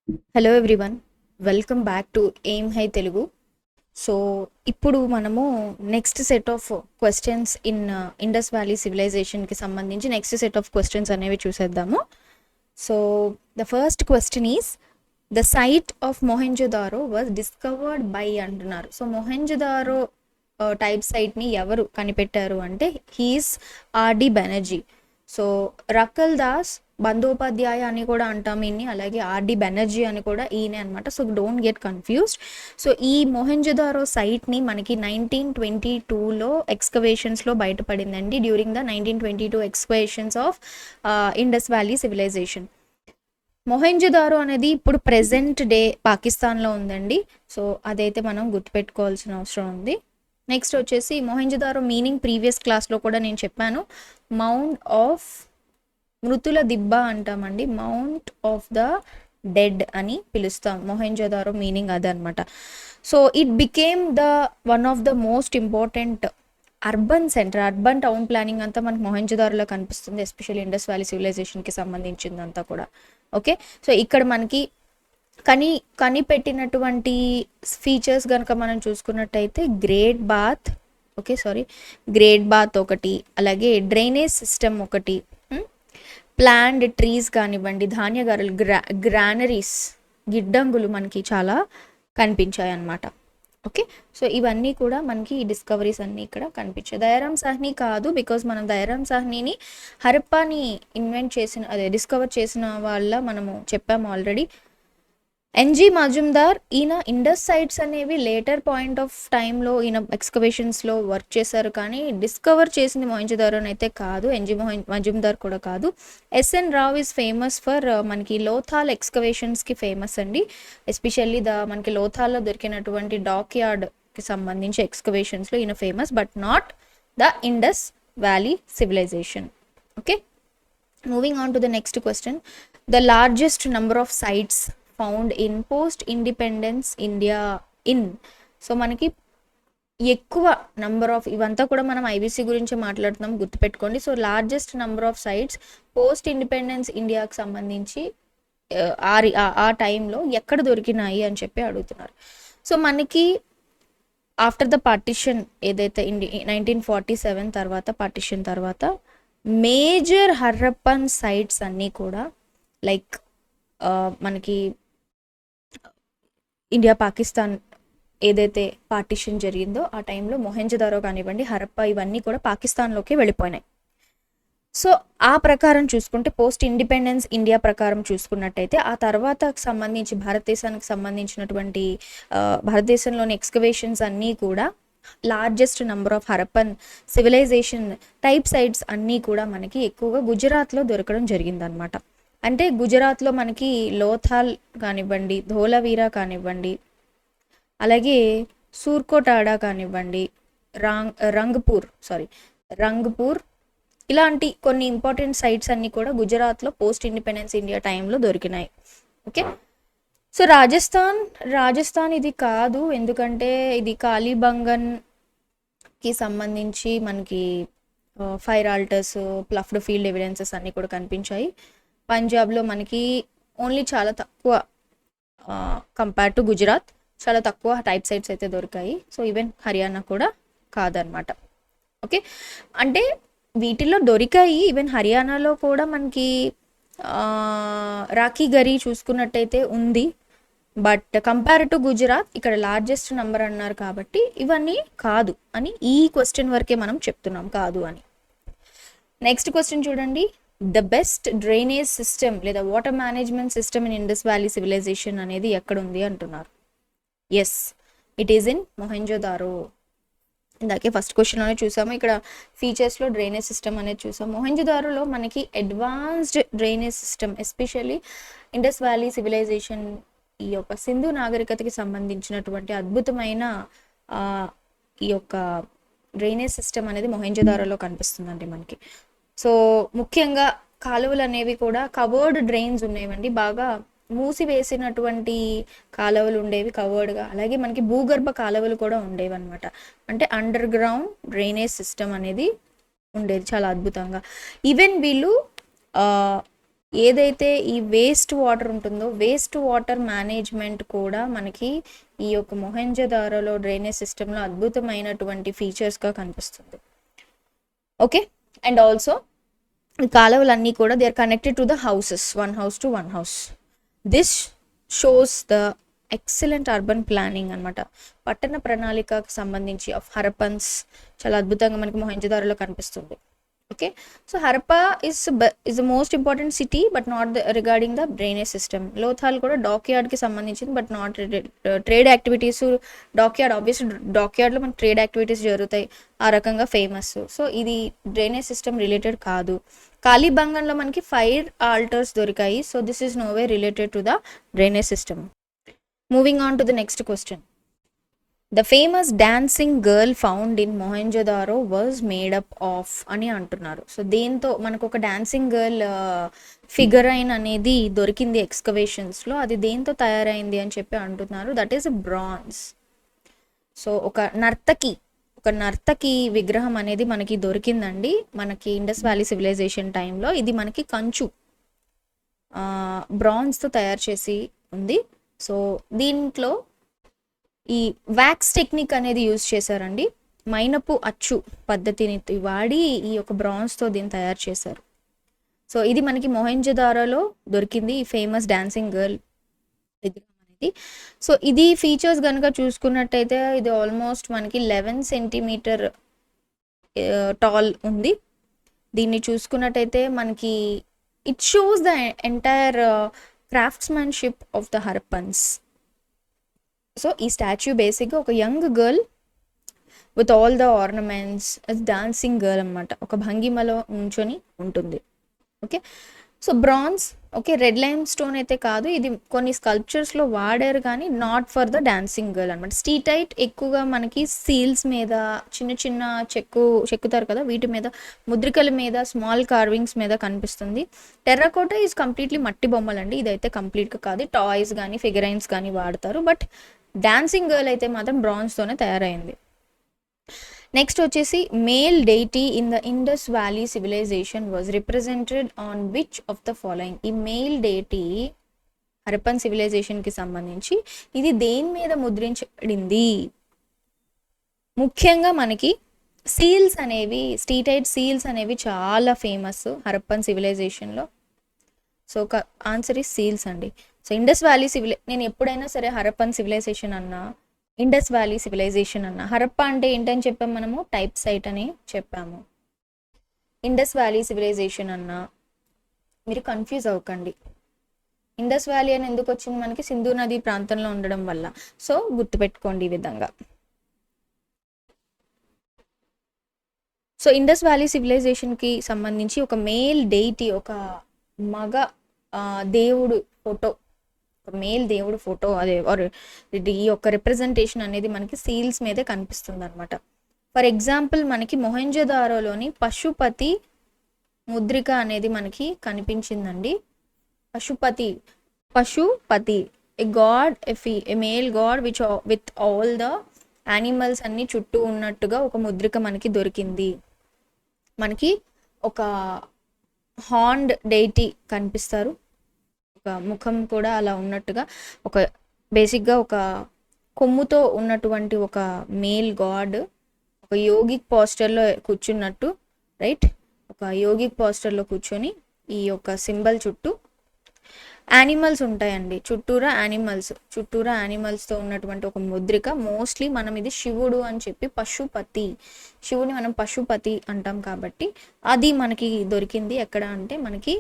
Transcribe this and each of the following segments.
Hello everyone, welcome back to aim high Telugu. So ఇప్పుడు మనము next set of questions in Indus valley సివిలైజేషన్కి సంబంధించి next set of questions అనేవి చూసేద్దాము. So the first question is the site of Mohenjodaro was discovered by అంటున్నారు. So Mohenjodaro type సైట్ని ఎవరు కనిపెట్టారు అంటే he's R D Banerjee. So Rakhal Das Bandyopadhyay అని కూడా అంటాం ఈయన్ని, అలాగే ఆర్డి బెనర్జీ అని కూడా ఈయనే అనమాట. So don't get confused. So ఈ మొహెంజోదారో సైట్ని మనకి 1922లో ఎక్స్కవేషన్స్లో బయటపడిందండి, during the 1922 excavations of Indus valley civilization. Mohenjodaro అనేది ఇప్పుడు ప్రెజెంట్ డే పాకిస్తాన్లో ఉందండి. సో అదైతే మనం గుర్తుపెట్టుకోవాల్సిన అవసరం ఉంది. నెక్స్ట్ వచ్చేసి మొహెంజోదారో మీనింగ్ ప్రీవియస్ క్లాస్లో కూడా నేను చెప్పాను, మౌంట్ ఆఫ్ మృతుల దిబ్బ అంటామండి, మౌంట్ ఆఫ్ ద డెడ్ అని పిలుస్తాం. మొహెంజోదారో మీనింగ్ అదనమాట. So it became the one of the most important urban centre, urban town planning అంతా మనకి మొహెంజోదారోలో కనిపిస్తుంది, ఎస్పెషల్లీ ఇండస్ వ్యాలీ సివిలైజేషన్కి సంబంధించిందంతా కూడా. ఓకే, సో ఇక్కడ మనకి కనిపెట్టినటువంటి ఫీచర్స్ కనుక మనం చూసుకున్నట్టయితే గ్రేట్ బాత్ ఒకటి, అలాగే డ్రైనేజ్ సిస్టమ్ ఒకటి, ప్లాండ్ ట్రీస్ కానివ్వండి, ధాన్యగారులు, గ్రానరీస్, గిడ్డంగులు మనకి చాలా కనిపించాయి అన్నమాట. ఓకే, సో ఇవన్నీ కూడా మనకి ఈ డిస్కవరీస్ అన్నీ ఇక్కడ కనిపించాయి. దయారాం సాహ్ని కాదు, బికాజ్ మనం దయారాం సాహ్నిని హరప్పాని డిస్కవర్ చేసిన వాళ్ళ మనము చెప్పాము ఆల్రెడీ. ఎన్జి మజుందార్ ఈయన ఇండస్ సైట్స్ అనేవి లేటర్ పాయింట్ ఆఫ్ టైంలో ఈయన ఎక్స్కవేషన్స్లో వర్క్ చేశారు, కానీ డిస్కవర్ చేసింది మొహెంజోదారోని అయితే కాదు, మజుందార్ కూడా కాదు. S N Rao is famous for మనకి లోథాల్ ఎక్స్కవేషన్స్కి ఫేమస్ అండి, ఎస్పెషల్లీ మనకి లోథాల్లో దొరికినటువంటి డాక్ యార్డ్కి సంబంధించి ఎక్స్కవేషన్స్లో ఈయన famous, but not the Indus valley civilization. Okay, moving on to the next question. The largest number of sites found in post independence India so మనకి ఎక్కువ నంబర్ ఆఫ్, ఇవంతా కూడా మనం ఐబీసీ గురించి మాట్లాడుతున్నాం, గుర్తుపెట్టుకోండి. So largest number of sites post independence ఇండియాకి సంబంధించి ఆ టైంలో ఎక్కడ దొరికినాయి అని చెప్పి అడుగుతున్నారు. సో మనకి ఆఫ్టర్ ద పార్టిషన్ ఏదైతే 1947 తర్వాత పార్టిషన్ తర్వాత మేజర్ హర్రప్పన్ సైట్స్ అన్నీ కూడా లైక్ మనకి ఇండియా పాకిస్తాన్ ఏదైతే పార్టిషన్ జరిగిందో ఆ టైంలో మొహెంజోదారో కానివ్వండి, హరప్పా, ఇవన్నీ కూడా పాకిస్తాన్లోకి వెళ్ళిపోయినాయి. సో ఆ ప్రకారం చూసుకుంటే పోస్ట్ ఇండిపెండెన్స్ ఇండియా ప్రకారం చూసుకున్నట్టయితే ఆ తర్వాత సంబంధించి భారతదేశానికి సంబంధించినటువంటి భారతదేశంలోని ఎక్స్కవేషన్స్ అన్నీ కూడా largest number of Harappan civilization type sites అన్నీ కూడా మనకి ఎక్కువగా గుజరాత్లో దొరకడం జరిగిందనమాట. అంటే గుజరాత్లో మనకి లోథాల్ కానివ్వండి, ధోలవీరా కానివ్వండి, అలాగే సూర్కోటాడా కానివ్వండి, రంగ్పూర్ ఇలాంటి కొన్ని ఇంపార్టెంట్ సైట్స్ అన్నీ కూడా గుజరాత్లో పోస్ట్ ఇండిపెండెన్స్ ఇండియా టైంలో దొరికినాయి. ఓకే, సో రాజస్థాన్ ఇది కాదు, ఎందుకంటే ఇది కాళీబంగన్కి సంబంధించి మనకి fire altars, ploughed field evidences అన్నీ కూడా కనిపించాయి. పంజాబ్లో మనకి ఓన్లీ చాలా తక్కువ కంపేర్ టు గుజరాత్, చాలా తక్కువ టైప్ సైట్స్ అయితే దొరికాయి. సో ఈవెన్ హర్యానా కూడా కాదనమాట. ఓకే, అంటే వీటిల్లో దొరికాయి, ఈవెన్ హర్యానాలో కూడా మనకి రాఖీ గరి చూసుకున్నట్టయితే ఉంది, బట్ కంపేర్ టు గుజరాత్ ఇక్కడ లార్జెస్ట్ నెంబర్ అన్నారు కాబట్టి ఇవన్నీ కాదు అని ఈ క్వశ్చన్ వరకే మనం చెప్తున్నాం కాదు అని. నెక్స్ట్ క్వశ్చన్ చూడండి. ద బెస్ట్ డ్రైనేజ్ సిస్టమ్ లేదా water management system in Indus valley civilization అనేది ఎక్కడ ఉంది అంటున్నారు. Yes, it is in Mohenjodaro. ఇందాకే ఫస్ట్ క్వశ్చన్లోనే చూసాము, ఇక్కడ ఫీచర్స్లో డ్రైనేజ్ సిస్టమ్ అనేది చూసాము. మొహెంజోదారోలో మనకి advanced drainage system, especially Indus valley civilization ఈ యొక్క సింధు నాగరికతకి సంబంధించినటువంటి అద్భుతమైన ఈ యొక్క డ్రైనేజ్ సిస్టమ్ అనేది మొహెంజోదారోలో కనిపిస్తుందండి మనకి. సో ముఖ్యంగా కాలువలు అనేవి కూడా కవర్డ్ డ్రైన్స్ ఉండేవండి, బాగా మూసివేసినటువంటి కాలువలు ఉండేవి కవర్డ్గా, అలాగే మనకి భూగర్భ కాలువలు కూడా ఉండేవి అనమాట. అంటే అండర్ గ్రౌండ్ డ్రైనేజ్ సిస్టమ్ అనేది ఉండేది చాలా అద్భుతంగా. ఈవెన్ వీళ్ళు ఏదైతే ఈ వేస్ట్ వాటర్ ఉంటుందో వేస్ట్ వాటర్ మేనేజ్మెంట్ కూడా మనకి ఈ యొక్క మొహెంజోదారోలో డ్రైనేజ్ సిస్టంలో అద్భుతమైనటువంటి ఫీచర్స్గా కనిపిస్తుంది. ఓకే, అండ్ ఆల్సో ఈ కాలువలన్నీ కూడా they are connected to the houses, one house to one house. This shows the excellent urban planning అనమాట. పట్టణ ప్రణాళికకు సంబంధించి ఆఫ్ హరప్పన్స్ చాలా అద్భుతంగా మనకి మొహెంజోదారోలో కనిపిస్తుంది. Okay, so Harappa is the most important city but not regarding the drainage system. Lothal కూడా డాక్ యార్డ్కి సంబంధించింది but not trade activities. Dock yard obviously dock యార్డ్లో మనకి ట్రేడ్ యాక్టివిటీస్ జరుగుతాయి, ఆ రకంగా ఫేమస్. సో ఇది డ్రైనేజ్ సిస్టమ్ రిలేటెడ్ కాదు. కాళీబంగన్లో మనకి ఫైర్ ఆల్టర్స్ దొరికాయి. So this is no way related to the drainage system. Moving on to the next question. The famous dancing girl found in Mohenjo-daro was made up of అని అంటున్నారు. So దేంతో మనకు ఒక డాన్సింగ్ గర్ల్ ఫిగరైన్ అనేది దొరికింది ఎక్స్కవేషన్స్లో, అది దేంతో తయారైంది అని చెప్పి అంటున్నారు. That is bronze. సో ఒక నర్తకి విగ్రహం అనేది మనకి దొరికిందండి మనకి ఇండస్ వ్యాలీ సివిలైజేషన్ టైంలో. ఇది మనకి కంచు బ్రాన్స్తో తయారు చేసి ఉంది. సో దీంట్లో ఈ వ్యాక్స్ టెక్నిక్ అనేది యూజ్ చేశారండి. మైనపు అచ్చు పద్ధతిని వాడి ఈ యొక్క బ్రాన్స్తో దీన్ని తయారు చేశారు. సో ఇది మనకి మొహెంజోదారోలో దొరికింది ఈ ఫేమస్ డాన్సింగ్ గర్ల్ విగ్రహం అనేది. సో ఇది ఫీచర్స్ కనుక చూసుకున్నట్టయితే ఇది ఆల్మోస్ట్ మనకి 11 సెంటీమీటర్ టాల్ ఉంది. దీన్ని చూసుకున్నట్టయితే మనకి it shows the entire craftsmanship of the Harappans. So ఈ స్టాచ్యూ బేసిక్గా ఒక young girl with all the ornaments dancing girl అనమాట, ఒక భంగిమలో నుంచొని ఉంటుంది. Okay, so bronze okay red lime stone అయితే కాదు, ఇది కొన్ని స్కల్ప్చర్స్లో వాడారు కానీ not for the dancing girl అనమాట. స్టీటైట్ ఎక్కువగా మనకి సీల్స్ మీద చిన్న చిన్న చెక్కుతారు కదా, వీటి మీద ముద్రికల మీద స్మాల్ కార్వింగ్స్ మీద కనిపిస్తుంది. టెర్రకోటా ఈజ్ కంప్లీట్లీ మట్టి బొమ్మలండి, ఇదైతే కంప్లీట్గా కాదు. టాయ్స్ కానీ ఫిగరైన్స్ కానీ వాడతారు, బట్ డాన్సింగ్ గర్ల్ అయితే మాత్రం బ్రాన్స్తోనే తయారైంది. నెక్స్ట్ వచ్చేసి male deity in the Indus valley civilization was represented on which of the following. ఈ మేల్ డెయిటీ హరప్పన్ సివిలైజేషన్కి సంబంధించి ఇది దేని మీద ముద్రించబడింది? ముఖ్యంగా మనకి సీల్స్ అనేవి స్టీటైట్ సీల్స్ అనేవి చాలా ఫేమస్ హరప్పన్ సివిలైజేషన్లో. సో ఒక ఆన్సర్ ఈ సీల్స్ అండి. సో ఇండస్ వ్యాలీ నేను ఎప్పుడైనా సరే హరప్పన్ సివిలైజేషన్ అన్నా ఇండస్ వ్యాలీ సివిలైజేషన్ అన్నా, హరప్పా అంటే ఏంటని చెప్పాము మనము? టైప్ సైట్ అని చెప్పాము. ఇండస్ వ్యాలీ సివిలైజేషన్ అన్నా మీరు కన్ఫ్యూజ్ అవ్వకండి. ఇండస్ వ్యాలీ అని ఎందుకు వచ్చింది? మనకి సింధు నది ప్రాంతంలో ఉండడం వల్ల. సో గుర్తుపెట్టుకోండి ఈ విధంగా. సో ఇండస్ వ్యాలీ సివిలైజేషన్కి సంబంధించి ఒక మేల్ డెయిటీ, ఒక మగ దేవుడు ఫోటో, ఒక మేల్ దేవుడు ఫోటో అదే ఈ యొక్క రిప్రజెంటేషన్ అనేది మనకి సీల్స్ మీదే కనిపిస్తుంది అనమాట. ఫర్ ఎగ్జాంపుల్ మనకి మొహెంజోదారోలోని పశుపతి ముద్రిక అనేది మనకి కనిపించిందండి. Pashupati a god, a male god with all the animals అన్ని చుట్టూ ఉన్నట్టుగా ఒక ముద్రిక మనకి దొరికింది. మనకి ఒక హార్న్డ్ డెయిటీ కనిపిస్తారు, ఒక ముఖం కూడా అలా ఉన్నట్టుగా, ఒక బేసిక్గా ఒక కొమ్ముతో ఉన్నటువంటి ఒక మేల్ గాడ్ ఒక యోగిక్ పోస్టర్లో కూర్చున్నట్టు, రైట్? ఒక యోగిక్ పోస్టర్లో కూర్చొని ఈ యొక్క సింబల్ చుట్టూ యానిమల్స్ ఉంటాయండి, చుట్టూరా యానిమల్స్తో ఉన్నటువంటి ఒక ముద్రిక. మోస్ట్లీ మనం ఇది శివుడు అని చెప్పి శివుని మనం పశుపతి అంటాం కాబట్టి అది మనకి దొరికింది ఎక్కడ అంటే మనకి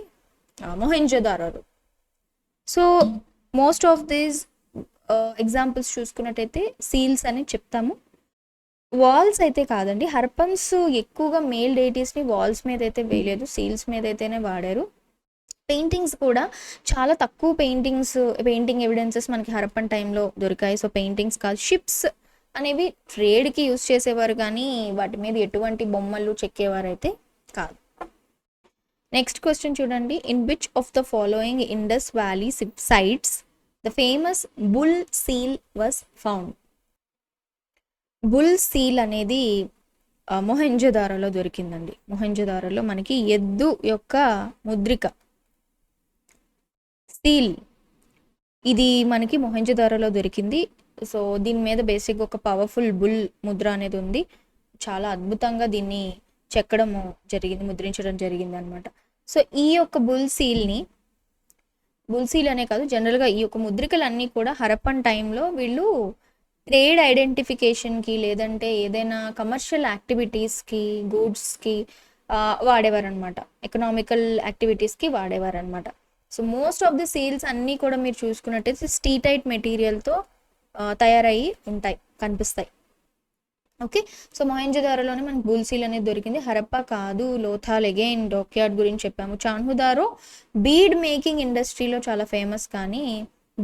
మొహెంజోదారోలో. So most of these examples చూసుకున్నట్టయితే సీల్స్ అని చెప్తాము. వాల్స్ అయితే కాదండి, హరప్పన్స్ ఎక్కువగా మేల్ డెయిటీస్ని వాల్స్ మీద అయితే వేయలేదు, సీల్స్ మీద అయితేనే వాడారు. పెయింటింగ్స్ కూడా చాలా తక్కువ పెయింటింగ్ ఎవిడెన్సెస్ మనకి హరప్పన్ టైంలో దొరికాయి. సో పెయింటింగ్స్ కాదు, షిప్స్ అనేవి ట్రేడ్కి యూజ్ చేసేవారు కానీ వాటి మీద ఎటువంటి బొమ్మలు చెక్కేవారు అయితే కాదు. నెక్స్ట్ క్వశ్చన్ చూడండి. In which of the following Indus valley sites the famous bull seal was found? Bull seal అనేది మొహెంజోదారోలో దొరికిందండి. మొహెంజోదారోలో మనకి ఎద్దు యొక్క ముద్రిక స్టీల్, ఇది మనకి మొహంజదారోలో దొరికింది. సో దీని మీద బేసిక్ ఒక పవర్ఫుల్ బుల్ ముద్ర అనేది ఉంది. చాలా అద్భుతంగా దీన్ని చెక్కడము జరిగింది, ముద్రించడం జరిగింది అనమాట. సో ఈ యొక్క బుల్ సీల్ అనే కాదు, జనరల్గా ఈ యొక్క ముద్రికలన్నీ కూడా హరప్పన్ టైంలో వీళ్ళు ట్రేడ్ ఐడెంటిఫికేషన్కి లేదంటే ఏదైనా కమర్షియల్ యాక్టివిటీస్కి, గూడ్స్కి వాడేవారనమాట, ఎకనామికల్ యాక్టివిటీస్కి వాడేవారనమాట. So most of the seals అన్నీ కూడా మీరు చూసుకున్నట్టయితే స్టీటైట్ మెటీరియల్తో తయారయ్యి ఉంటాయి, కనిపిస్తాయి. ఓకే, సో మొహంజదారోలోనే మనకి బుల్ సీల్ అనేది దొరికింది. హరప్పా కాదు, లోథాల్ అగైన్ డాక్యార్డ్ గురించి చెప్పాము. చాన్హుదారో బీడ్ మేకింగ్ ఇండస్ట్రీలో చాలా ఫేమస్, కానీ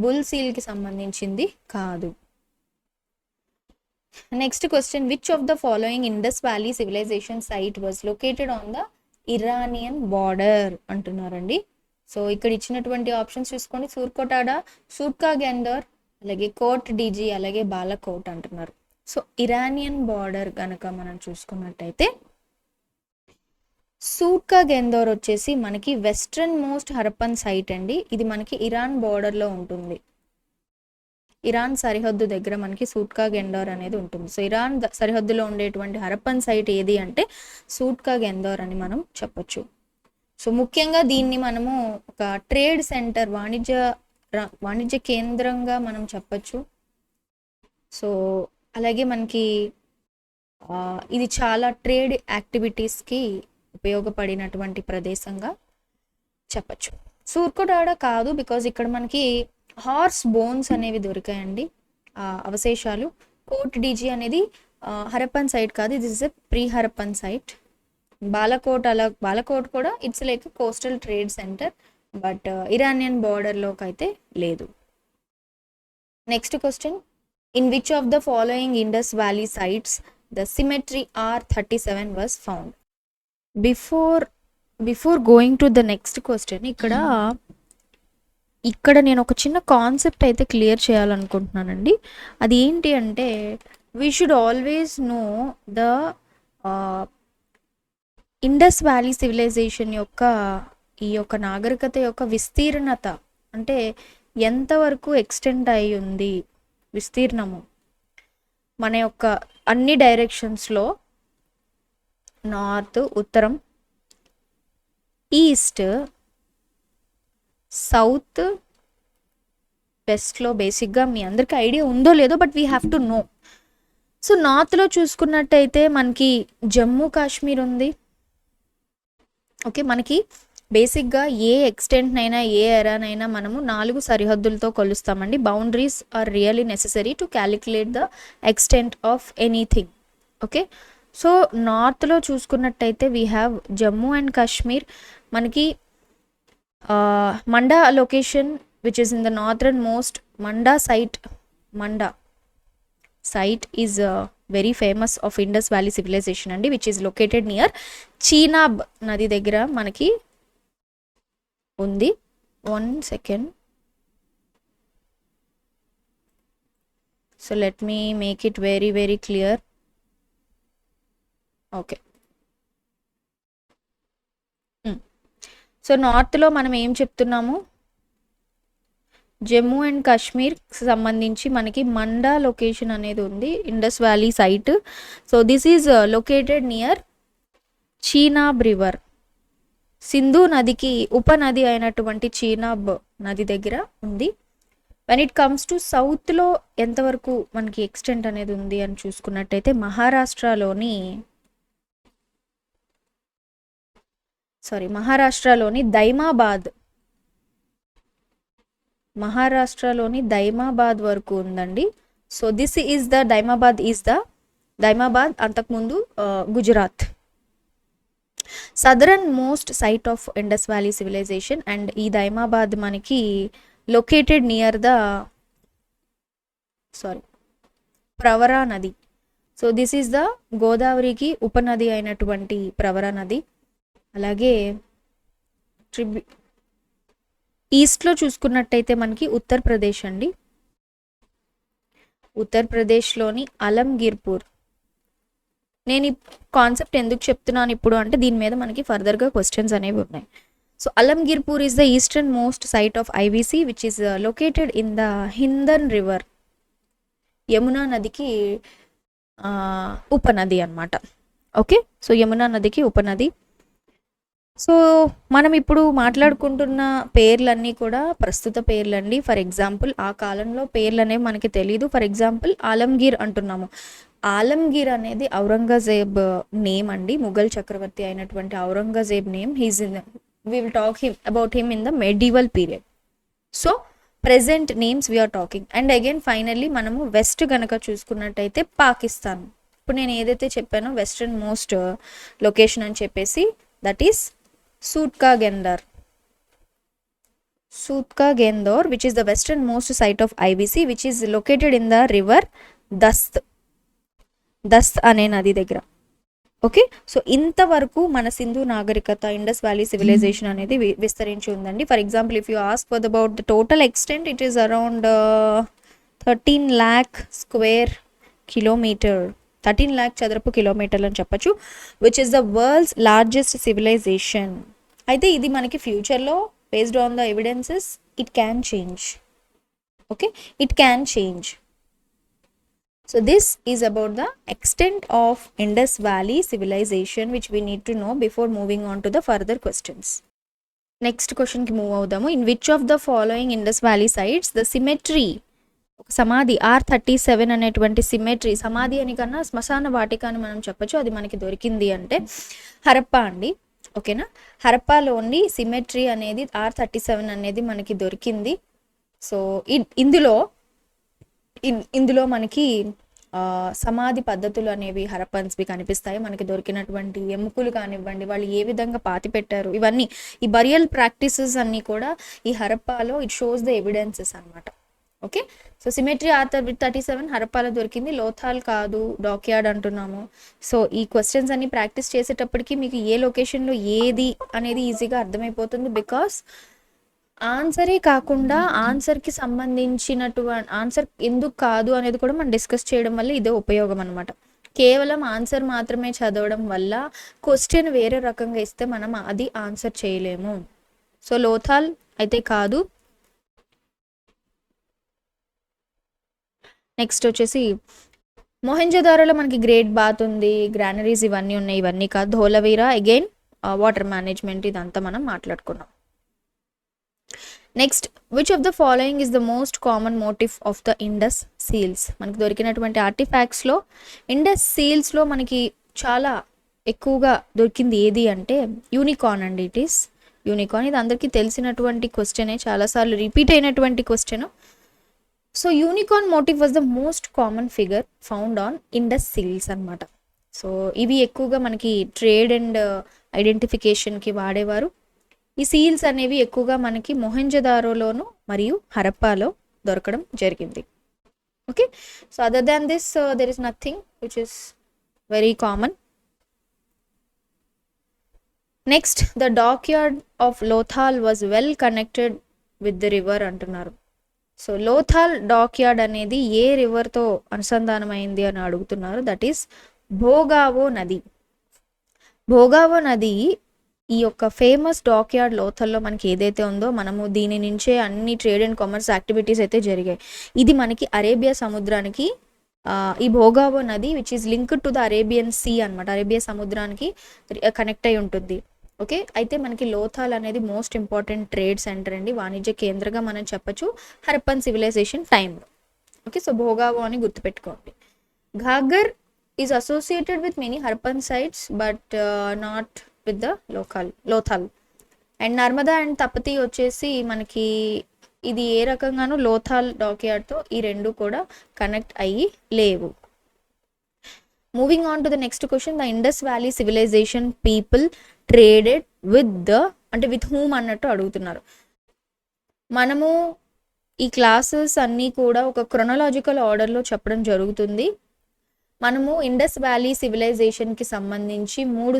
బుల్ సీల్కి సంబంధించింది కాదు. Next question, which of the following Indus valley civilisation site was located on the Iranian border అంటున్నారండి. సో ఇక్కడ ఇచ్చినటువంటి ఆప్షన్స్ చూసుకోండి, సూర్కోటాడా, సూట్కా గెందర్, అలాగే కోట్ డీజీ, అలాగే బాలకోట్ అంటున్నారు. సో ఇరానియన్ బార్డర్ కనుక మనం చూసుకున్నట్టయితే సూట్కా గెందోర్ వచ్చేసి మనకి వెస్ట్రన్ మోస్ట్ హరప్పన్ సైట్ అండి. ఇది మనకి ఇరాన్ బార్డర్లో ఉంటుంది, ఇరాన్ సరిహద్దు దగ్గర మనకి సూట్కా గెందోర్ అనేది ఉంటుంది. సో ఇరాన్ సరిహద్దులో ఉండేటువంటి హరప్పన్ సైట్ ఏది అంటే సూట్కా గెందోర్ అని మనం చెప్పొచ్చు. సో ముఖ్యంగా దీన్ని మనము ఒక ట్రేడ్ సెంటర్, వాణిజ్య కేంద్రంగా మనం చెప్పచ్చు. సో అలాగే మనకి ఇది చాలా ట్రేడ్ యాక్టివిటీస్కి ఉపయోగపడినటువంటి ప్రదేశంగా చెప్పచ్చు. సూర్కోటాడా కాదు, బికాజ్ ఇక్కడ మనకి హార్స్ బోన్స్ అనేవి దొరికాయండి, అవశేషాలు. కోట్ డీజీ అనేది హరప్పన్ సైట్ కాదు, ఇది is a pre Harappan site. Balakot కూడా it's like coastal trade centre, but Iranian బార్డర్లోకి అయితే లేదు. Next question, in which of the following Indus valley sites the cemetery R37 was found? Before going to the next question, ఇక్కడ నేను ఒక చిన్న concept అయితే clear చేయాలనుకుంటున్నానండి. అది ఏంటి అంటే, we should always know the Indus valley civilization యొక్క ఈ యొక్క నాగరికత యొక్క విస్తీర్ణత, అంటే ఎంతవరకు ఎక్స్టెండ్ అయి ఉంది విస్తీర్ణము మన యొక్క అన్ని డైరెక్షన్స్లో, నార్త్, ఉత్తరం, ఈస్ట్, సౌత్, వెస్ట్లో. బేసిక్గా మీ అందరికీ ఐడియా ఉందో లేదో, but we have to know. So నార్త్లో చూసుకున్నట్టయితే మనకి జమ్మూ కాశ్మీర్ ఉంది. ఓకే, మనకి బేసిక్గా ఏ ఎక్స్టెంట్నైనా ఏ ఎరానైనా మనము 4 సరిహద్దులతో కొలుస్తామండి. Boundaries are really necessary to calculate the extent of anything. Okay, so నార్త్లో చూసుకున్నట్టయితే we have Jammu and Kashmir. మనకి Manda location which is in the northern most Manda site is very famous of Indus Valley civilization అండి, which is located near Chenab నది దగ్గర మనకి ఉంది. 1 second. So let me make it very very clear. Okay. So నార్త్లో మనం ఏం చెప్తున్నాము, జమ్మూ అండ్ కాశ్మీర్ సంబంధించి మనకి మండా లొకేషన్ అనేది ఉంది, Indus valley site. So this is located near Chenab river, Sindhu నదికి ఉపనది అయినటువంటి చీనాబ్ నది దగ్గర ఉంది. వెన్ ఇట్ కమ్స్ టు సౌత్లో ఎంతవరకు మనకి ఎక్స్టెంట్ అనేది ఉంది అని చూసుకున్నట్టయితే మహారాష్ట్రలోని దైమాబాద్ వరకు ఉందండి. So this is the Daimabad అంతకుముందు Gujarat. Southern most site of Indus valley civilisation, and ఈ దైమాబాద్ మనకి లొకేటెడ్ నియర్ ద ప్రవరా నది. సో దిస్ ఈజ్ ద గోదావరికి ఉపనది అయినటువంటి ప్రవరా నది. అలాగే ఈస్ట్లో చూసుకున్నట్టయితే మనకి ఉత్తరప్రదేశ్ అండి, ఉత్తరప్రదేశ్లోని అలంగిర్పూర్. నేను ఈ కాన్సెప్ట్ ఎందుకు చెప్తున్నాను ఇప్పుడు అంటే, దీని మీద మనకి ఫర్దర్గా క్వశ్చన్స్ అనేవి ఉన్నాయి. So Alamgirpur is the eastern most site of IVC which is located in the Hindan river. Yamuna నదికి ఉపనది అనమాట. ఓకే, సో యమునా నదికి ఉపనది. సో మనం ఇప్పుడు మాట్లాడుకుంటున్న పేర్లన్నీ కూడా ప్రస్తుత పేర్లండి. ఫర్ ఎగ్జాంపుల్ ఆ కాలంలో పేర్లు అనేవి మనకి తెలియదు. ఫర్ ఎగ్జాంపుల్ ఆలంగీర్ అంటున్నాము. ఆలంగీర్ అనేది ఔరంగజేబ్ నేమ్ అండి, ముఘల్ చక్రవర్తి అయినటువంటి Aurangzeb name. His in we will talk about him in the medieval period. So present names we are talking. And again finally మనము వెస్ట్ గనక చూసుకున్నట్టయితే పాకిస్తాన్. ఇప్పుడు నేను ఏదైతే చెప్పానో వెస్టర్న్ మోస్ట్ లొకేషన్ అని చెప్పేసి, that is Sutkagen Dor which is the western most site of IVC which is located in the river దస్త్ అనే నది దగ్గర. ఓకే, సో ఇంతవరకు మన సింధు నాగరికత, ఇండస్ వ్యాలీ సివిలైజేషన్ అనేది విస్తరించి ఉందండి. For example if you ask for about the total extent, it is around 13 lakh square kilometer, 13 lakh చదరపు కిలోమీటర్లు అని చెప్పచ్చు, which is the world's largest civilization. అయితే ఇది మనకి ఫ్యూచర్లో based on the evidences it can change. Okay, it can change. So this is about the extent of Indus Valley civilization which we need to know before moving on to the further questions. Next question ki move avudamo. In which of the following Indus Valley sites the symmetry, సమాధి R37 అనేటువంటి symmetry, సమాధి అని కన్నా శ్మశాన వాటిక అని మనం చెప్పచ్చు, అది మనకి దొరికింది అంటే హరప్పా అండి. ఓకేనా, హరప్పాలోని సిమెట్రీ అనేది R37 అనేది మనకి దొరికింది. సో ఇందులో మనకి సమాధి పద్ధతులు అనేవి హరప్పన్స్వి కనిపిస్తాయి. మనకి దొరికినటువంటి ఎముకలు కానివ్వండి, వాళ్ళు ఏ విధంగా పాతి పెట్టారు, ఇవన్నీ ఈ బరియల్ ప్రాక్టీసెస్ అన్నీ కూడా ఈ హరప్పాలో ఇట్ షోస్ ద ఎవిడెన్సెస్ అనమాట. ఓకే, సో సిమెట్రీ R37 హరప్పాలో దొరికింది, లోథాల్ కాదు, డాక్యార్డ్ అంటున్నాము. సో ఈ క్వశ్చన్స్ అన్ని ప్రాక్టీస్ చేసేటప్పటికి మీకు ఏ లొకేషన్లో ఏది అనేది ఈజీగా అర్థమైపోతుంది. బికాస్ ఆన్సరే కాకుండా ఆన్సర్కి సంబంధించినటువంటి ఆన్సర్ ఎందుకు కాదు అనేది కూడా మనం డిస్కస్ చేయడం వల్ల ఇదే ఉపయోగం అనమాట. కేవలం ఆన్సర్ మాత్రమే చదవడం వల్ల క్వశ్చన్ వేరే రకంగా ఇస్తే మనం అది ఆన్సర్ చేయలేము. సో లోథాల్ అయితే కాదు. నెక్స్ట్ వచ్చేసి మొహెంజోదారోలో మనకి గ్రేట్ బాత్ ఉంది, గ్రానరీస్ ఇవన్నీ ఉన్నాయి, ఇవన్నీ కాదు. ధోలవీరా అగైన్ వాటర్ మేనేజ్మెంట్, ఇదంతా మనం మాట్లాడుకున్నాం. Next, which of the following is the most common motif of the Indus seals. మనకి దొరికినటువంటి ఆర్టిఫాక్ట్స్లో ఇండస్ సీల్స్లో మనకి చాలా ఎక్కువగా దొరికింది ఏది అంటే యూనికార్న్ అండి. It is unicorn. ఇది అందరికీ తెలిసినటువంటి క్వశ్చనే, చాలాసార్లు రిపీట్ అయినటువంటి question. So unicorn motif was the most common figure found on Indus seals అనమాట. సో ఇవి ఎక్కువగా మనకి ట్రేడ్ అండ్ ఐడెంటిఫికేషన్కి వాడేవారు. ఈ సీల్స్ అనేవి ఎక్కువగా మనకి మొహెంజోదారోలోను మరియు హరప్పాలో దొరకడం జరిగింది. Okay, so other than this there is nothing which is very common. Next, the dockyard of Lothal was well connected with the river అంటున్నారు. సో లోథాల్ డాక్యార్డ్ అనేది ఏ రివర్తో అనుసంధానమైంది అని అడుగుతున్నారు. దట్ ఈస్ భోగావో నది. భోగావో నది ఈ యొక్క ఫేమస్ డాక్యార్డ్ లోథల్లో మనకి ఏదైతే ఉందో, మనము దీని నుంచే అన్ని ట్రేడ్ అండ్ కామర్స్ యాక్టివిటీస్ అయితే జరిగాయి. ఇది మనకి అరేబియా సముద్రానికి ఈ భోగావో నది which is linked to the Arabian sea అనమాట, అరేబియా సముద్రానికి కనెక్ట్ అయి ఉంటుంది. ఓకే, అయితే మనకి లోథాల్ అనేది మోస్ట్ ఇంపార్టెంట్ ట్రేడ్ సెంటర్ అండి, వాణిజ్య కేంద్రంగా మనం చెప్పచ్చు హరప్పన్ సివిలైజేషన్ టైంలో. ఓకే, సో భోగావో అని గుర్తుపెట్టుకోండి. Ghaggar is associated with many Harappan sites but not with the Lothal. And Narmada and Tapati వచ్చేసి మనకి ఇది ఏ రకంగానూ లోథాల్ డాక్యార్డ్తో ఈ రెండు కూడా కనెక్ట్ అయ్యి లేవు. Moving on to the next question, the Indus valley civilization people traded with whom అన్నట్టు అడుగుతున్నారు. మనము ఈ క్లాసెస్ అన్నీ కూడా ఒక క్రొనలాజికల్ ఆర్డర్లో చెప్పడం జరుగుతుంది. మనము ఇండస్ వ్యాలీ సివిలైజేషన్కి సంబంధించి 3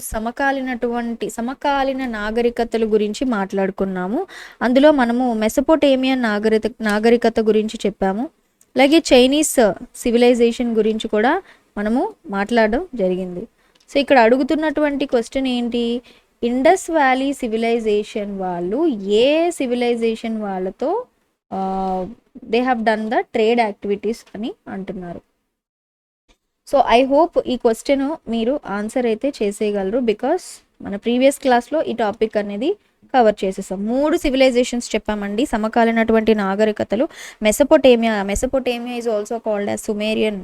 సమకాలీన నాగరికతల గురించి మాట్లాడుకున్నాము. అందులో మనము మెసపోటేమియన్ నాగరికత గురించి చెప్పాము, అలాగే చైనీస్ సివిలైజేషన్ గురించి కూడా మనము మాట్లాడడం జరిగింది. సో ఇక్కడ అడుగుతున్నటువంటి క్వశ్చన్ ఏంటి, ఇండస్ వ్యాలీ సివిలైజేషన్ వాళ్ళు ఏ సివిలైజేషన్ వాళ్ళతో they have done the trade activities అని అంటున్నారు. సో ఐ హోప్ ఈ క్వశ్చన్ మీరు ఆన్సర్ అయితే చేసేయగలరు, బికాస్ మన ప్రీవియస్ క్లాస్లో ఈ టాపిక్ అనేది కవర్ చేసేసాం. 3 సివిలైజేషన్స్ చెప్పామండి, సమకాలీనటువంటి నాగరికతలు. Mesopotamia is also called as Sumerian,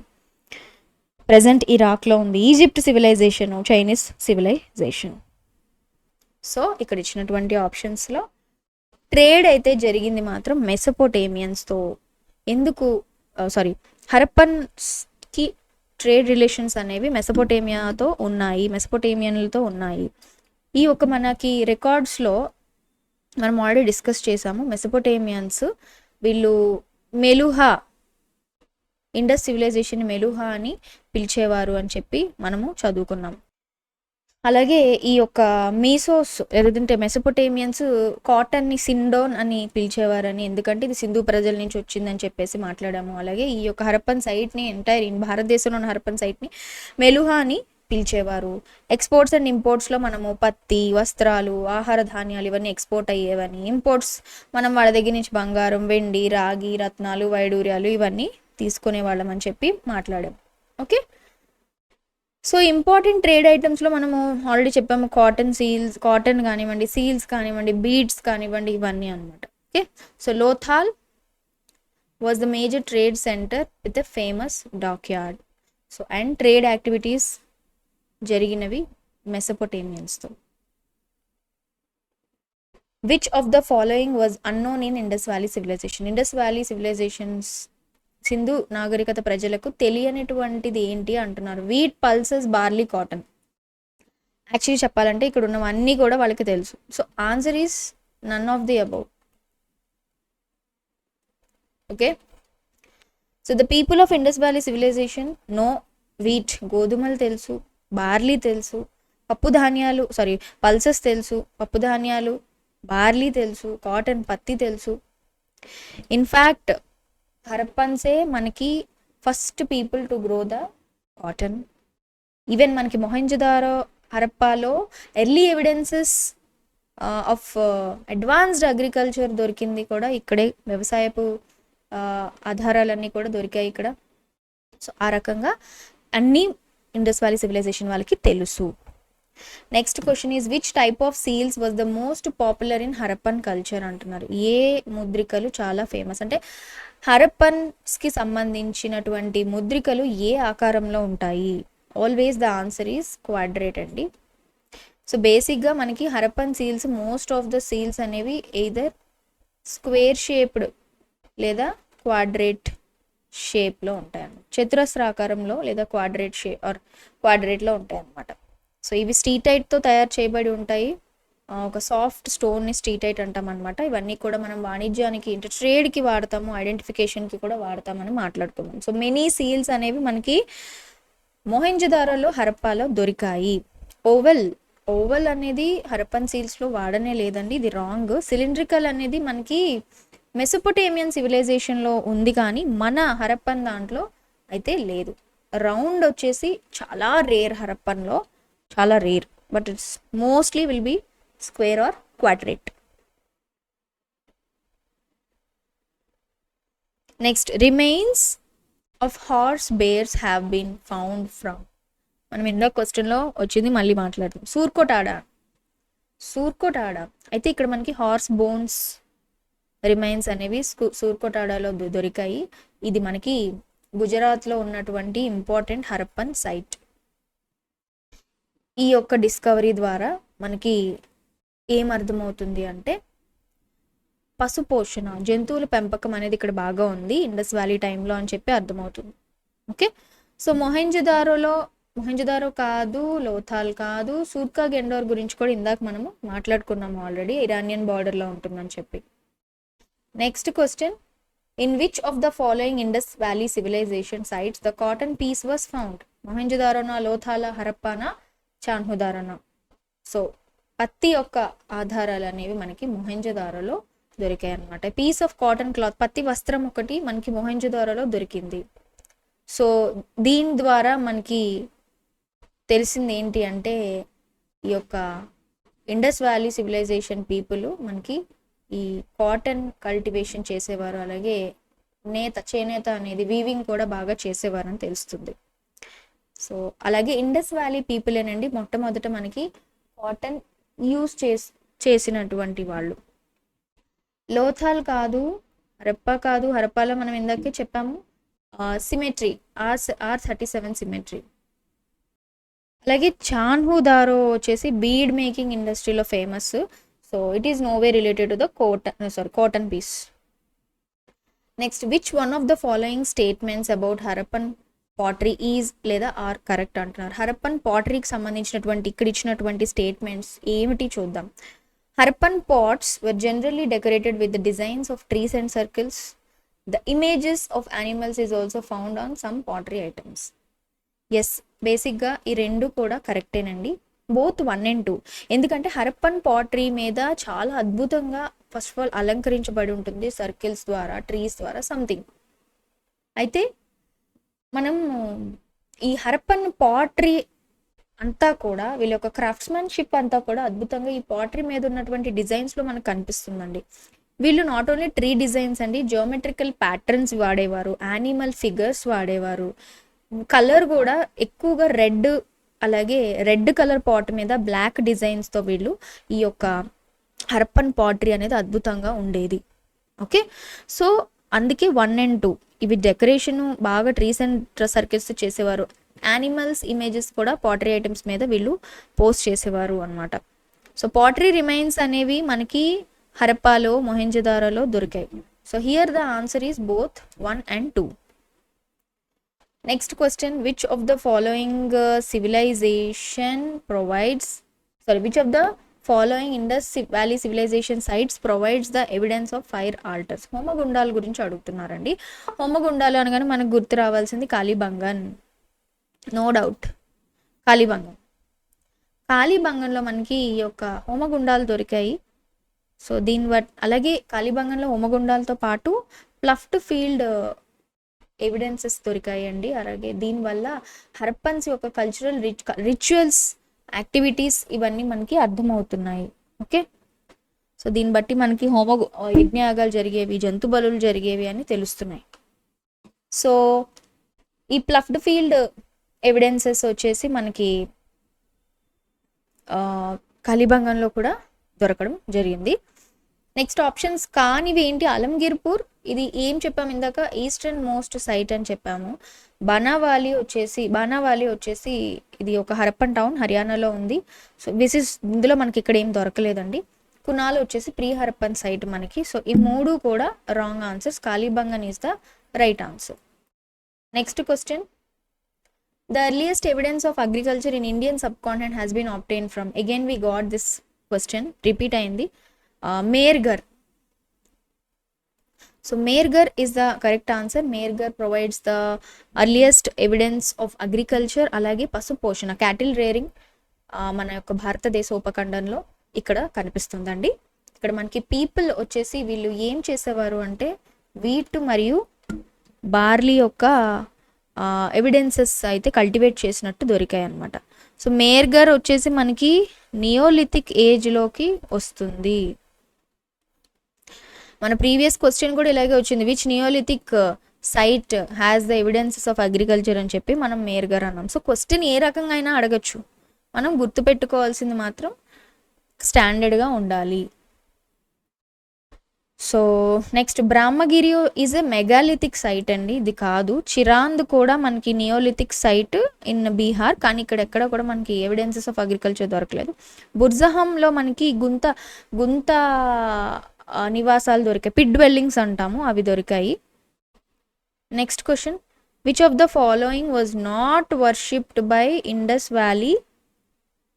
present ఇరాక్లో ఉంది. Egypt civilisation, Chinese civilisation. So ఇక్కడ ఇచ్చినటువంటి ఆప్షన్స్లో ట్రేడ్ అయితే జరిగింది మాత్రం మెసపోటేమియన్స్తో. ఎందుకు హరప్పన్స్కి ట్రేడ్ రిలేషన్స్ అనేవి మెసపోటేమియన్లతో ఉన్నాయి. ఈ ఒక మనకి రికార్డ్స్లో మనం ఆల్రెడీ డిస్కస్ చేసాము. మెసపోటేమియన్స్ వీళ్ళు మెలుహా, ఇండస్ సివిలైజేషన్ మెలుహా అని పిలిచేవారు అని చెప్పి మనము చదువుకున్నాం. అలాగే ఈ యొక్క మీసోస్ లేదంటే మెసపోటేమియన్స్ కాటన్ని సిండోన్ అని పిలిచేవారని, ఎందుకంటే ఇది సింధు ప్రజల నుంచి వచ్చిందని చెప్పేసి మాట్లాడాము. అలాగే ఈ యొక్క హరప్పన్ సైట్ని ఎంటైర్ భారతదేశంలో ఉన్న హరప్పన్ సైట్ని మెలుహా అని పిలిచేవారు. ఎక్స్పోర్ట్స్ అండ్ ఇంపోర్ట్స్లో మనము పత్తి, వస్త్రాలు, ఆహార ధాన్యాలు ఇవన్నీ ఎక్స్పోర్ట్ అయ్యేవని. ఇంపోర్ట్స్ మనం వాళ్ళ దగ్గర నుంచి బంగారం, వెండి, రాగి, రత్నాలు, వైడూర్యాలు ఇవన్నీ తీసుకునే వాళ్ళం అని చెప్పి మాట్లాడాం. ఓకే, సో ఇంపార్టెంట్ ట్రేడ్ ఐటమ్స్లో మనము ఆల్రెడీ చెప్పాము, కాటన్ కానివ్వండి, సీల్స్ కానివ్వండి, బీడ్స్ కానివ్వండి, ఇవన్నీ అనమాట. Okay, so Lothal was the major trade centre with a famous dockyard. So and trade activities జరిగినవి మెసపోటేమియన్స్తో. Which of the following was unknown in Indus valley civilisation? Indus valley civilisations, Sindhu నాగరికత ప్రజలకు తెలియనిటువంటిది ఏంటి అంటున్నారు. Wheat, pulses, barley, cotton. Actually చెప్పాలంటే ఇక్కడ ఉన్నవన్నీ కూడా వాళ్ళకి తెలుసు. So answer is none of the above. Okay, so the people of Indus valley civilisation know wheat, గోధుమలు తెలుసు, బార్లీ తెలుసు, పల్సెస్ తెలుసు, పప్పు ధాన్యాలు, బార్లీ తెలుసు, కాటన్ పత్తి తెలుసు. ఇన్ఫ్యాక్ట్ హరప్పన్సే మనకి first people to grow the cotton. Even మనకి మొహంజదారో హరప్పాలో early evidences of advanced agriculture దొరికింది కూడా ఇక్కడే. వ్యవసాయపు ఆధారాలన్నీ కూడా దొరికాయి ఇక్కడ. సో ఆ రకంగా అన్నీ ఇండస్ వ్యాలీ సివిలైజేషన్ వాళ్ళకి తెలుసు. Next question is which type of seals was the most popular in Harappan culture అంటున్నారు. ఏ ముద్రికలు చాలా ఫేమస్ అంటే హరప్పన్స్కి సంబంధించినటువంటి ముద్రికలు ఏ ఆకారంలో ఉంటాయి? Always the answer is quadrate అండి. సో బేసిక్గా మనకి Harappan seals, most of the seals అనేవి ఎయిదర్ స్క్వేర్ షేప్డ్ లేదా క్వాడ్రేట్ షేప్లో ఉంటాయన్నమాట. చతురస్రాకారంలో లేదా క్వాడ్రేట్లో ఉంటాయి అన్నమాట. సో ఇవి స్టీటైట్తో తయారు చేయబడి ఉంటాయి. ఒక సాఫ్ట్ స్టోన్ని స్టీటైట్ అంటాం అనమాట. ఇవన్నీ కూడా మనం వాణిజ్యానికి, ట్రేడ్కి వాడతాము, ఐడెంటిఫికేషన్కి కూడా వాడతామని మాట్లాడుకున్నాం. సో మెనీ సీల్స్ అనేవి మనకి మొహంజదారోలో, హరప్పాలో దొరికాయి. ఓవల్ అనేది హరప్పన్ సీల్స్లో వాడనే లేదండి, ఇది రాంగ్. సిలిండ్రికల్ అనేది మనకి మెసపోటేమియన్ సివిలైజేషన్లో ఉంది కానీ మన హరప్పన్ దాంట్లో అయితే లేదు. రౌండ్ వచ్చేసి చాలా రేర్, హరప్పన్లో చాలా rare, but it's mostly will be square or quadrate. Next, remains of horse bears have been found from. మనం ఇందాక క్వశ్చన్లో వచ్చింది, మళ్ళీ మాట్లాడతాం. సూర్కోటాడా అయితే ఇక్కడ మనకి హార్స్ బోన్స్ రిమైన్స్ అనేవి సూర్కోటాడాలో దొరికాయి. ఇది మనకి గుజరాత్లో ఉన్నటువంటి ఇంపార్టెంట్ హరప్పన్ సైట్. ఈ యొక్క డిస్కవరీ ద్వారా మనకి ఏం అర్థమవుతుంది అంటే పశుపోషణ, జంతువుల పెంపకం అనేది ఇక్కడ బాగా ఉంది ఇండస్ వ్యాలీ టైంలో అని చెప్పి అర్థమవుతుంది. ఓకే, సో మొహంజదారో కాదు, లోథాల్ కాదు, సూర్కా గెండోర్ గురించి కూడా ఇందాక మనము మాట్లాడుకున్నాము ఆల్రెడీ, ఇరానియన్ బార్డర్లో ఉంటుందని చెప్పి. Next question, in which of the following Indus valley civilisation sites the cotton piece was found? మొహంజదారోనా, లోథాలా, హరప్పానా, చాన్హుదారోనా? సో పత్తి యొక్క ఆధారాలు అనేవి మనకి మొహంజదారోలో దొరికాయి అన్నమాట. పీస్ ఆఫ్ కాటన్ క్లాత్, పత్తి వస్త్రం ఒకటి మనకి మొహంజదారోలో దొరికింది. సో దీని ద్వారా మనకి తెలిసింది ఏంటి అంటే ఈ యొక్క ఇండస్ వ్యాలీ సివిలైజేషన్ పీపుల్ మనకి ఈ కాటన్ కల్టివేషన్ చేసేవారు, అలాగే చేనేత అనేది వీవింగ్ కూడా బాగా చేసేవారు అని తెలుస్తుంది. సో అలాగే ఇండస్ వ్యాలీ పీపుల్ ఏనండి మొట్టమొదట మనకి కాటన్ యూస్ చేసినటువంటి వాళ్ళు. లోథాల్ కాదు, హరప్పా కాదు, హరప్పాలో మనం ఇందాకే చెప్పాము సిమెట్రీ R37 సిమెట్రీ. అలాగే చాన్హుదారో వచ్చేసి బీడ్ మేకింగ్ ఇండస్ట్రీలో famous. So it is no way related to the cotton piece. Next, which one of the following statements about Harappan pottery is లేదా ఆర్ కరెక్ట్ అంటున్నారు. హరప్పన్ పాటరీకి సంబంధించినటువంటి ఇక్కడ ఇచ్చినటువంటి స్టేట్మెంట్స్ ఏమిటి చూద్దాం. Harappan pots were generally decorated with the designs of trees and circles. The images of animals is also found on some pottery items. Yes, బేసిక్గా ఈ రెండు కూడా కరెక్టేనండి, బోత్ 1 and 2. ఎందుకంటే హరప్పన్ పాటరీ మీద చాలా అద్భుతంగా ఫస్ట్ ఆఫ్ ఆల్ అలంకరించబడి ఉంటుంది, సర్కిల్స్ ద్వారా, ట్రీస్ ద్వారా, సంథింగ్. అయితే మనం ఈ హరప్పన్ పాటరీ అంతా కూడా వీళ్ళ యొక్క క్రాఫ్ట్స్మెన్షిప్ అంతా కూడా అద్భుతంగా ఈ పాటరీ మీద ఉన్నటువంటి డిజైన్స్లో మనకు కనిపిస్తుందండి. వీళ్ళు నాట్ ఓన్లీ ట్రీ డిజైన్స్ అండి, జియోమెట్రికల్ ప్యాటర్న్స్ వాడేవారు, యానిమల్ ఫిగర్స్ వాడేవారు, కలర్ కూడా ఎక్కువగా రెడ్, అలాగే రెడ్ కలర్ పాట్ మీద బ్లాక్ డిజైన్స్తో వీళ్ళు ఈ యొక్క హరప్పన్ పాటరీ అనేది అద్భుతంగా ఉండేది. ఓకే, సో అందుకే 1 and 2 ఇవి డెకరేషన్ బాగా ట్రీస్ అండ్ సర్కిల్స్ చేసేవారు. యానిమల్స్ ఇమేజెస్ కూడా పాటరీ ఐటమ్స్ మీద వీళ్ళు పోస్ట్ చేసేవారు అనమాట. సో పాటరీ రిమైన్స్ అనేవి మనకి హరప్పాలో, మొహెంజోదారోలో దొరికాయి. So here the answer is both 1 and 2. Next question, which of the following following Indus valley civilisation sites provides the evidence of fire altars. హోమగుండాల గురించి అడుగుతున్నారండి. హోమగుండాలు అనగానే మనకు గుర్తు రావాల్సింది కాళీబంగన్, నో డౌట్. కాళీబంగన్లో మనకి ఈ యొక్క హోమగుండాలు దొరికాయి. సో అలాగే కాళీబంగన్లో హోమగుండాలతో పాటు ప్లఫ్డ్ ఫీల్డ్ ఎవిడెన్సెస్ దొరికాయి అండి. అలాగే దీనివల్ల హరప్పన్స్ యొక్క కల్చరల్ రిచువల్స్, యాక్టివిటీస్ ఇవన్నీ మనకి అర్థమవుతున్నాయి. ఓకే, సో దీన్ని బట్టి మనకి యజ్ఞయాగాలు జరిగేవి, జంతు బలులు జరిగేవి అని తెలుస్తున్నాయి. సో ఈ ప్లఫ్డ్ ఫీల్డ్ ఎవిడెన్సెస్ వచ్చేసి మనకి కాళీబంగన్లో కూడా దొరకడం జరిగింది. నెక్స్ట్ ఆప్షన్స్ కానివి ఏంటి, అలంగిర్పూర్, ఇది ఏం చెప్పాము ఇందాక, ఈస్టర్న్ మోస్ట్ సైట్ అని చెప్పాము. బానావాలి వచ్చేసి ఇది ఒక హరప్పన్ టౌన్, హర్యానాలో ఉంది. సో ఇందులో మనకి ఇక్కడ ఏం దొరకలేదండి. కునాల్ వచ్చేసి ప్రీ హరప్పన్ సైట్ మనకి. సో ఈ 3 కూడా wrong answers. Kalibangan is the right answer. Next question, the earliest evidence of agriculture in Indian subcontinent has been obtained from, again we got this question repeat ayindi, Mehrgarh. So Mehrgarh is the correct answer. Mehrgarh provides the earliest evidence of agriculture, alage pasu poshana, cattle rearing మన యొక్క భారతదేశ ఉపఖండంలో ఇక్కడ కనిపిస్తుందండి. ఇక్కడ మనకి people వచ్చేసి వీళ్ళు ఏం చేసేవారు అంటే వీట్ మరియు బార్లీ యొక్క ఎవిడెన్సెస్ అయితే కల్టివేట్ చేసినట్టు దొరికాయి అనమాట. సో మేర్గర్ వచ్చేసి మనకి నియోలిథిక్ ఏజ్లోకి వస్తుంది. మన ప్రీవియస్ క్వశ్చన్ కూడా ఇలాగే వచ్చింది, which neolithic site has the evidences of agriculture అని చెప్పి మనం మేర్గర్ అన్నాం. సో క్వశ్చన్ ఏ రకంగా అయినా అడగచ్చు, మనం గుర్తుపెట్టుకోవాల్సింది మాత్రం స్టాండర్డ్గా ఉండాలి. So next, Brahmagiri is a megalithic site అండి, ఇది కాదు. చిరాంద్ కూడా మనకి నియోలిథిక్ సైట్ ఇన్ బీహార్, కానీ ఇక్కడ ఎక్కడ కూడా మనకి ఎవిడెన్సెస్ ఆఫ్ అగ్రికల్చర్ దొరకలేదు. బుర్జహంలో మనకి గుంత నివాసాలు దొరికాయి, పిడ్ డ్వెల్లింగ్స్ అంటాము, అవి దొరికాయి. Next question, which of the following was not worshipped by Indus valley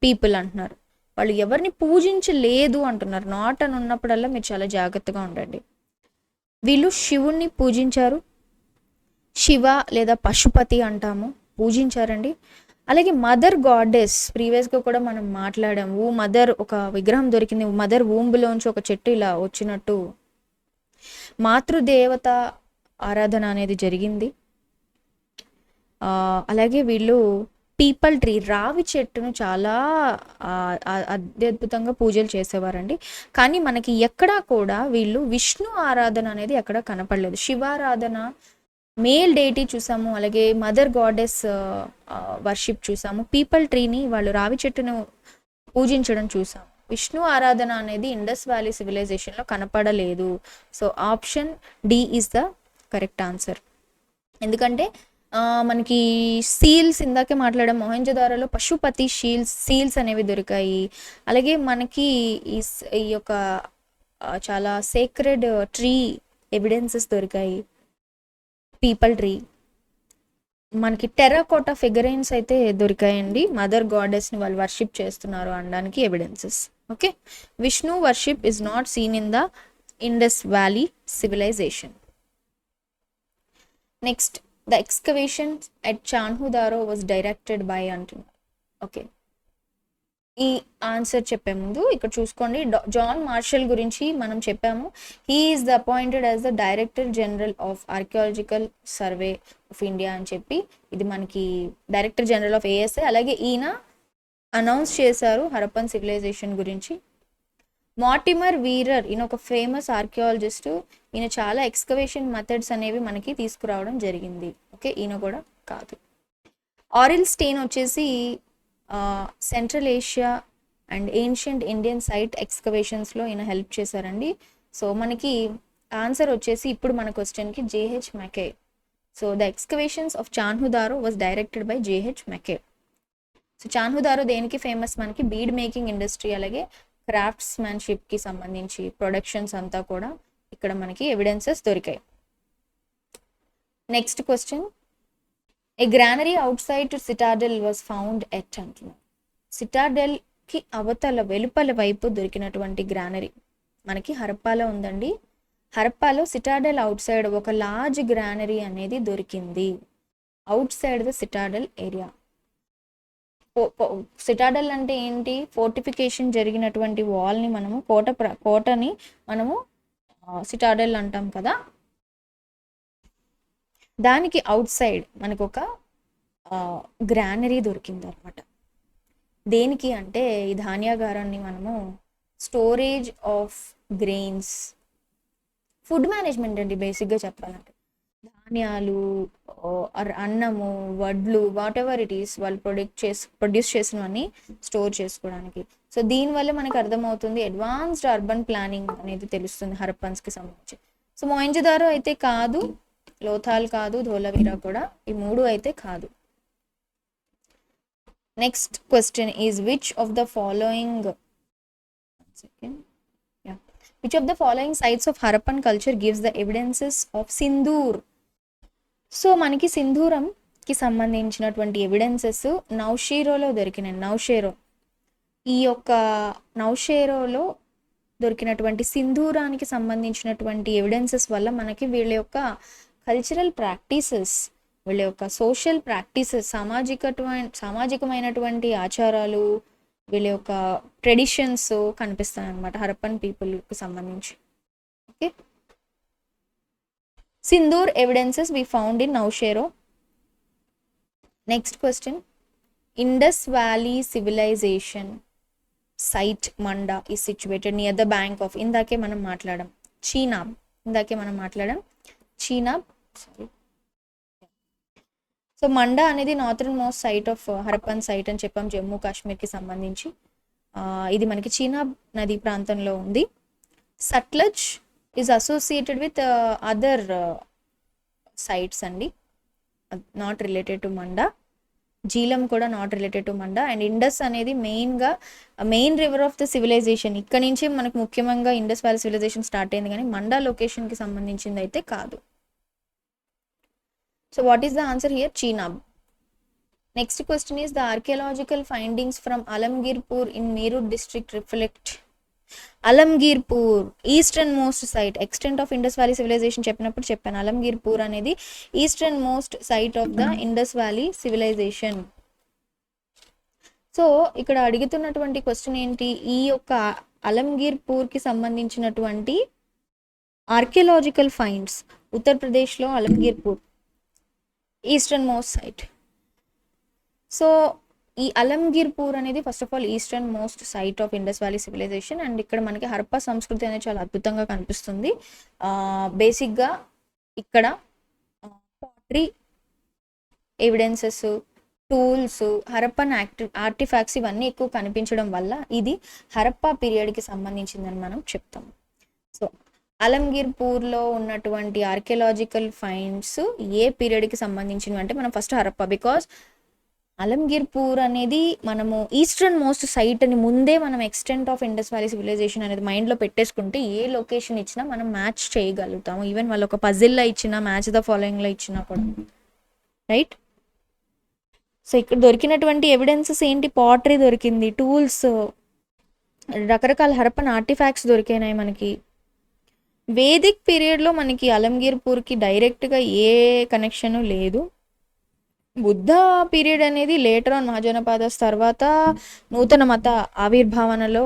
people అంటున్నారు. వాళ్ళు ఎవరిని పూజించలేదు అంటున్నారు. నాట్ అని ఉన్నప్పుడల్లా మీరు చాలా జాగ్రత్తగా ఉండండి. వీళ్ళు శివుణ్ణి పూజించారు, శివ లేదా పశుపతి అంటాము, పూజించారండి. అలాగే మదర్ గాడెస్, ప్రీవియస్గా కూడా మనం మాట్లాడాము, మదర్ ఒక విగ్రహం దొరికింది, మదర్ వూంబులోంచి ఒక చెట్టు ఇలా వచ్చినట్టు మాతృదేవత ఆరాధన అనేది జరిగింది. అలాగే వీళ్ళు పీపల్ ట్రీ, రావి చెట్టును చాలా అత్యద్భుతంగా పూజలు చేసేవారండి. కానీ మనకి ఎక్కడా కూడా వీళ్ళు విష్ణు ఆరాధన అనేది ఎక్కడ కనపడలేదు. శివారాధన, మేల్ డేటీ చూసాము, అలాగే మదర్ గాడెస్ వర్షిప్ చూసాము. పీపల్ ట్రీని, వాళ్ళు రావి చెట్టును పూజించడం చూసాము. విష్ణు ఆరాధన అనేది ఇండస్ వ్యాలీ సివిలైజేషన్లో కనపడలేదు. So option D is the correct answer. ఎందుకంటే మనకి సీల్స్ ఇందాకే మాట్లాడాం, మొహంజదారోలో పశుపతి సీల్స్ అనేవి దొరికాయి. అలాగే మనకి ఈ యొక్క చాలా సేక్రెడ్ ట్రీ ఎవిడెన్సెస్ దొరికాయి, పీపల్ ట్రీ. మనకి టెర్రకోటా ఫిగరైన్స్ అయితే దొరికాయండి, మదర్ గాడెస్ని వాళ్ళు వర్షిప్ చేస్తున్నారు అనడానికి evidences. Okay, Vishnu worship is not seen in the Indus valley civilization. Next, the excavation at Chanhudaro was directed by అంటున్నారు. ఓకే, ఈ ఆన్సర్ చెప్పే ముందు ఇక్కడ చూసుకోండి, జాన్ మార్షల్ గురించి మనం చెప్పాము. He is the appointed as the director general of archaeological survey of India అని చెప్పి, ఇది మనకి డైరెక్టర్ జనరల్ ఆఫ్ ఏఎస్ఐ. అలాగే ఈయన అనౌన్స్ చేశారు హరప్పన్ సివిలైజేషన్ గురించి. మార్టిమర్ వీరర్, ఈయన ఒక ఫేమస్ ఆర్కియాలజిస్ట్. ఈయన చాలా ఎక్స్కవేషన్ మెథడ్స్ అనేవి మనకి తీసుకురావడం జరిగింది. ఓకే, ఈయన కూడా కాదు. ఆరిల్ స్టెయిన్ వచ్చేసి central Asia and ancient Indian site ఎక్స్కవేషన్స్లో ఈయన హెల్ప్ చేశారండి. సో మనకి ఆన్సర్ వచ్చేసి ఇప్పుడు మన క్వశ్చన్కి JH McKay. So the excavations of Chanhudaro was directed by JH McKay. So Chanhudaro దేనికి ఫేమస్, మనకి బీడ్ మేకింగ్ ఇండస్ట్రీ, అలాగే క్రాఫ్ట్స్ మ్యాన్షిప్కి సంబంధించి ప్రొడక్షన్స్ అంతా కూడా ఇక్కడ మనకి ఎవిడెన్సెస్ దొరికాయి. Next question, A granary out side Citadel was found at అంటున్నారు. సిటాడెల్కి వెలుపల వైపు దొరికినటువంటి గ్రానరీ మనకి హరప్పాలో ఉందండి. హరప్పాలో సిటాడెల్ అవుట్ సైడ్ ఒక లార్జ్ గ్రానరీ అనేది దొరికింది, out side the Citadel area. Citadel అంటే ఏంటి, ఫోర్టిఫికేషన్ జరిగినటువంటి వాల్ని మనము కోటని మనము సిటాడెల్ అంటాం కదా. దానికి అవుట్ సైడ్ మనకు ఒక గ్రానరీ దొరికింది అనమాట. దేనికి అంటే ఈ ధాన్యాగారాన్ని మనము storage of grains, food management అండి బేసిక్గా చెప్పాలంటే. ధాన్యాలు, అన్నము, వడ్లు, వాట్ ఎవర్ ఇట్ ఈస్ వాళ్ళు ప్రొడ్యూస్ చేసినవన్నీ స్టోర్ చేసుకోవడానికి. సో దీనివల్ల మనకు అర్థమవుతుంది అడ్వాన్స్డ్ అర్బన్ ప్లానింగ్ అనేది తెలుస్తుంది హరప్పన్స్కి సంబంధించి. సో మొహంజదారో అయితే కాదు, లోథాల్ కాదు, ధోలవీరా కూడా, ఈ మూడు అయితే కాదు. Next question is which of the following sites of Harappan culture gives the evidences of Sindoor. So మనకి సింధూరంకి సంబంధించినటువంటి ఎవిడెన్సెస్ నౌషేరోలో దొరికినాయి. ఈ యొక్క నౌషేరోలో దొరికినటువంటి సింధూరానికి సంబంధించినటువంటి ఎవిడెన్సెస్ వల్ల మనకి వీళ్ళ యొక్క కల్చరల్ ప్రాక్టీసెస్, వీళ్ళ యొక్క సోషల్ ప్రాక్టీసెస్, సామాజికమైనటువంటి ఆచారాలు, వీళ్ళ యొక్క ట్రెడిషన్స్ కనిపిస్తాయి అన్నమాట హరప్పన్ పీపుల్కి సంబంధించి. Okay, sindoor evidences we found in Nausharo. Next question, Indus valley civilisation site Manda is situated near the bank of, ఇందాకే మనం మాట్లాడాం చీనాబ్, సారీ. సో మండా అనేది northern most site of Harappan site అని చెప్పాం, జమ్మూ కాశ్మీర్కి సంబంధించి. ఇది మనకి చీనాబ్ నది ప్రాంతంలో ఉంది. Sutlej is associated with other sites అండి, not related to Manda. Jhelum కూడా not related to Manda. And Indus అనేది main river of the civilisation. ఇక్కడ నుంచి మనకు ముఖ్యంగా ఇండస్ వ్యాలీ సివిలైజేషన్ స్టార్ట్ అయింది, కానీ మండా లొకేషన్కి సంబంధించింది అయితే కాదు. So what is the answer here? Chenab. Next question is the archaeological findings from Alamgirpur in Meerut district reflect. Alamgirpur eastern most site, extent of Indus Valley civilization చెప్పినప్పుడు చెప్పాను. Alamgirpur అనేది eastern most site of the Indus Valley civilization. So ఇక్కడ అడుగుతున్నటువంటి question ఏంటి, ఈ యొక్క అలంగీర్పూర్కి సంబంధించినటువంటి archaeological finds, ఉత్తరప్రదేశ్లో Alamgirpur eastern most site. So ఈ అలంగిర్పూర్ అనేది first of all eastern most site of Indus valley civilisation. And ఇక్కడ మనకి హరప్పా సంస్కృతి అనేది చాలా అద్భుతంగా కనిపిస్తుంది. బేసిక్గా ఇక్కడ pottery evidences, tools, Harappan artefacts ఇవన్నీ ఎక్కువ కనిపించడం వల్ల ఇది హరప్పా పీరియడ్కి సంబంధించిందని మనం చెప్తాం. సో అలంగిర్పూర్లో ఉన్నటువంటి ఆర్కియలాజికల్ ఫైండ్స్ ఏ పీరియడ్కి సంబంధించినవి అంటే మనం ఫస్ట్ హరప్పా, బికాస్ అలంగిర్పూర్ అనేది మనము ఈస్టర్న్ మోస్ట్ సైట్ అని ముందే మనం extent of Indus valley civilization అనేది మైండ్లో పెట్టేసుకుంటే ఏ లొకేషన్ ఇచ్చినా మనం మ్యాచ్ చేయగలుగుతాము. ఈవెన్ వాళ్ళు ఒక పజిల్లో ఇచ్చినా, మ్యాచ్ ద ఫాలోయింగ్లో ఇచ్చినా కూడా, రైట్. సో ఇక్కడ దొరికినటువంటి ఎవిడెన్సెస్ ఏంటి? పాటరీ దొరికింది, టూల్స్, రకరకాల హరప్పన్ ఆర్టిఫాక్ట్స్ దొరికినాయి మనకి. వేదిక్ పీరియడ్లో మనకి అలంగిర్పూర్కి డైరెక్ట్గా ఏ కనెక్షన్ లేదు. బుద్ధ పీరియడ్ అనేది లేటర్ ఆన్ మహాజనపాదస్ తర్వాత నూతన మత ఆవిర్భావనలో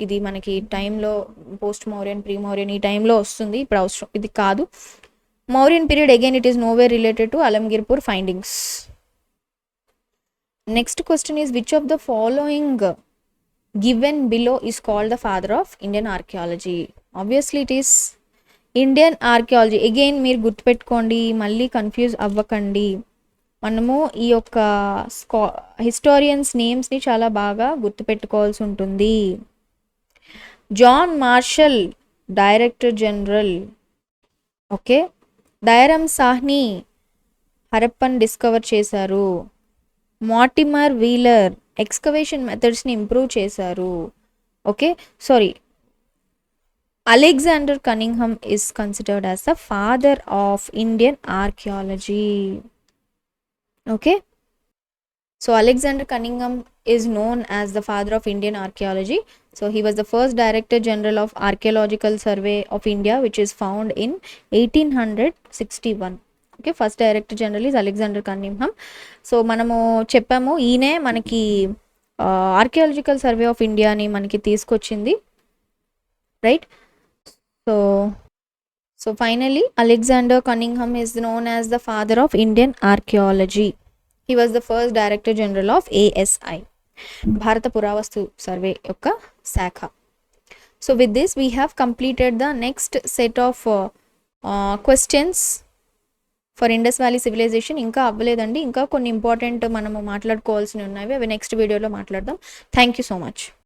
ఇది మనకి టైంలో పోస్ట్ మౌర్యన్, ప్రీ మౌర్యన్ ఈ టైంలో వస్తుంది. ఇప్పుడు అవసరం ఇది కాదు. Mauryan period again it is nowhere related to Alamgirpur findings. Next question is which of the following given below is called the father of Indian archaeology? Obviously it is Indian archaeology. Again మీరు గుర్తుపెట్టుకోండి, మళ్ళీ కన్ఫ్యూజ్ అవ్వకండి. మనము ఈ యొక్క historians నేమ్స్ని చాలా బాగా గుర్తుపెట్టుకోవాల్సి ఉంటుంది. John Marshall director general, okay. Dayaram Sahni Harappan discover చేశారు. మార్టిమర్ వీలర్ ఎక్స్కవేషన్ మెథడ్స్ని ఇంప్రూవ్ చేశారు. Okay, sorry, Alexander Cunningham is considered as the father of Indian archaeology. Okay, so Alexander Cunningham is known as the father of Indian archaeology. So he was the first director general of Archaeological Survey of India, which is found in 1861. Okay, first director general is Alexander Cunningham. So మనము చెప్పాము ఈయనే మనకి archaeological survey of ఇండియాని మనకి తీసుకొచ్చింది, right. So finally, Alexander Cunningham is known as the father of Indian archaeology. He was the first director general of ASI, Bharata Puravastu Survey యొక్క శాఖ. So with this we have completed the next set of questions for Indus Valley Civilization. ఇంకా అవ్వలేదండి, ఇంకా కొన్ని important మనము మాట్లాడుకోవాల్సినవి ఉన్నాయి, అవి next వీడియోలో మాట్లాడదాం. Thank you so much.